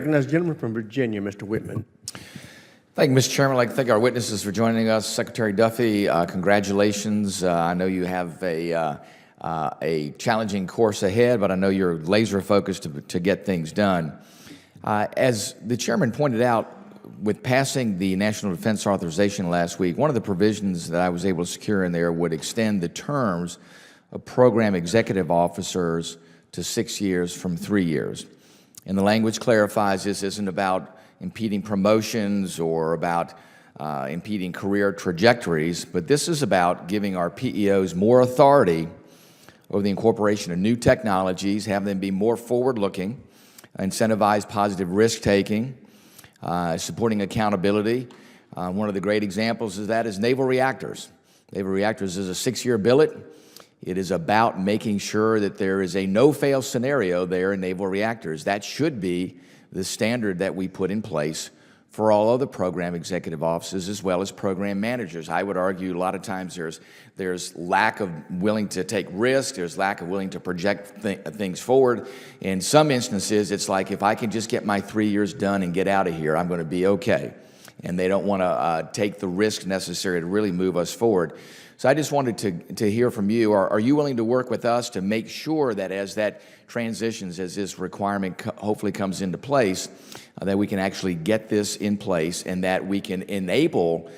Recognize the gentleman from Virginia, Mr. Wittman. Thank you, Mr. Chairman. I'd like to thank our witnesses for joining us. Secretary Duffey, congratulations. I know you have a challenging course ahead, but I know you're laser focused to get things done. As the chairman pointed out, with passing the National Defense Authorization last week, one of the provisions that I was able to secure in there would extend the terms of program executive officers to 6 years from 3 years. And the language clarifies this isn't about impeding promotions or about impeding career trajectories, but this is about giving our PEOs more authority over the incorporation of new technologies, have them be more forward-looking, incentivize positive risk-taking, supporting accountability. One of the great examples of that is naval reactors. Naval reactors is a 6-year billet. It is about making sure that there is a no-fail scenario there in naval reactors. That should be the standard that we put in place for all other program executive offices as well as program managers. I would argue a lot of times there's lack of willing to take risks, there's lack of willing to project things forward. In some instances, it's like, if I can just get my 3 years done and get out of here, I'm going to be okay. And they don't want to take the risk necessary to really move us forward. So I just wanted to hear from you. Are you willing to work with us to make sure that as that transitions, as this requirement hopefully comes into place, that we can actually get this in place and that we can enable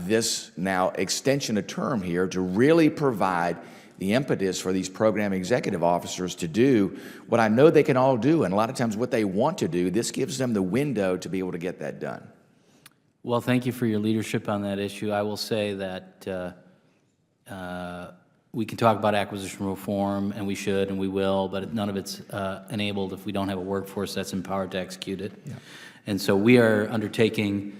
this now extension of term here to really provide the impetus for these program executive officers to do what I know they can all do, and a lot of times what they want to do. This gives them the window to be able to get that done. Well, thank you for your leadership on that issue. I will say that we can talk about acquisition reform, and we should, and we will, but none of it's enabled if we don't have a workforce that's empowered to execute it. Yeah. And so we are undertaking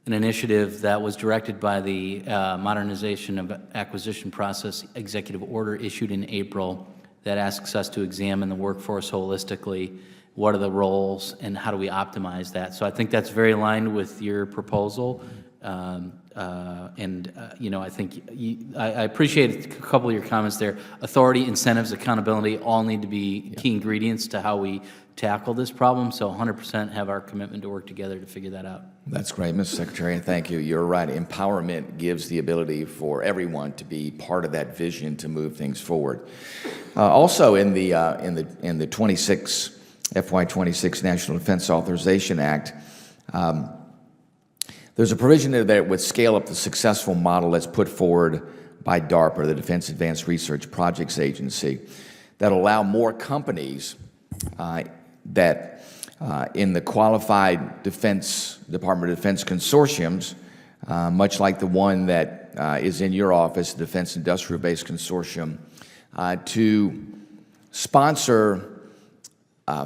an initiative that was directed by the Modernization of Acquisition Process Executive Order issued in April that asks us to examine the workforce holistically. What are the roles, and how do we optimize that? So I think that's very aligned with your proposal. You know, I think I appreciate a couple of your comments there. Authority, incentives, accountability all need to be key ingredients to how we tackle this problem. So 100% have our commitment to work together to figure that out. That's great, Mr. Secretary, and thank you. You're right. Empowerment gives the ability for everyone to be part of that vision to move things forward. Also, in the 26 FY26 National Defense Authorization Act. There's a provision there that would scale up the successful model that's put forward by DARPA, the Defense Advanced Research Projects Agency, that allow more companies that in the qualified Department of Defense consortiums, much like the one that is in your office, the Defense Industrial Base Consortium, to sponsor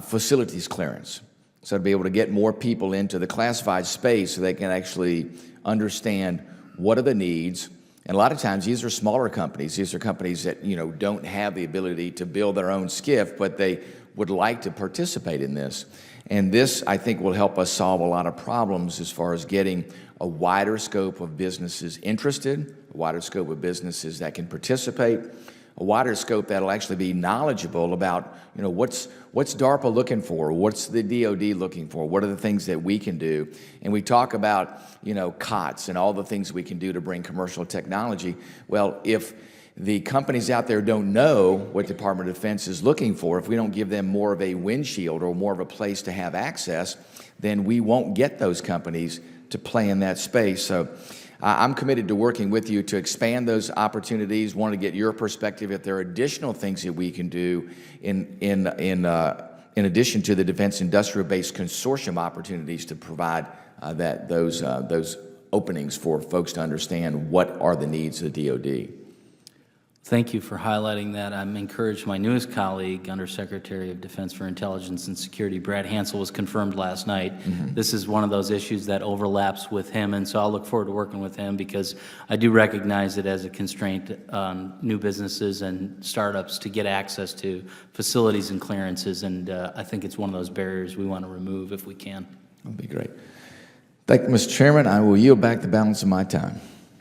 facilities clearance. So to be able to get more people into the classified space so they can actually understand what are the needs. And a lot of times these are smaller companies. These are companies that, you know, don't have the ability to build their own SCIF, but they would like to participate in this. And this, I think, will help us solve a lot of problems as far as getting a wider scope of businesses interested, a wider scope of businesses that can participate, a wider scope that'll actually be knowledgeable about, you know, what's DARPA looking for, what's the DoD looking for, what are the things that we can do. And we talk about, you know, COTS and all the things we can do to bring commercial technology. Well, if the companies out there don't know what Department of Defense is looking for, if we don't give them more of a windshield or more of a place to have access, then we won't get those companies to play in that space. So I'm committed to working with you to expand those opportunities. Want to get your perspective if there are additional things that we can do in addition to the Defense Industrial Base Consortium opportunities to provide those openings for folks to understand what are the needs of the DoD. Thank you for highlighting that. I'm encouraged. My newest colleague, Undersecretary of Defense for Intelligence and Security, Brad Hansel, was confirmed last night. Mm-hmm. This is one of those issues that overlaps with him, and so I'll look forward to working with him because I do recognize it as a constraint on new businesses and startups to get access to facilities and clearances, and I think it's one of those barriers we want to remove if we can. That'd be great. Thank you, Mr. Chairman. I will yield back the balance of my time.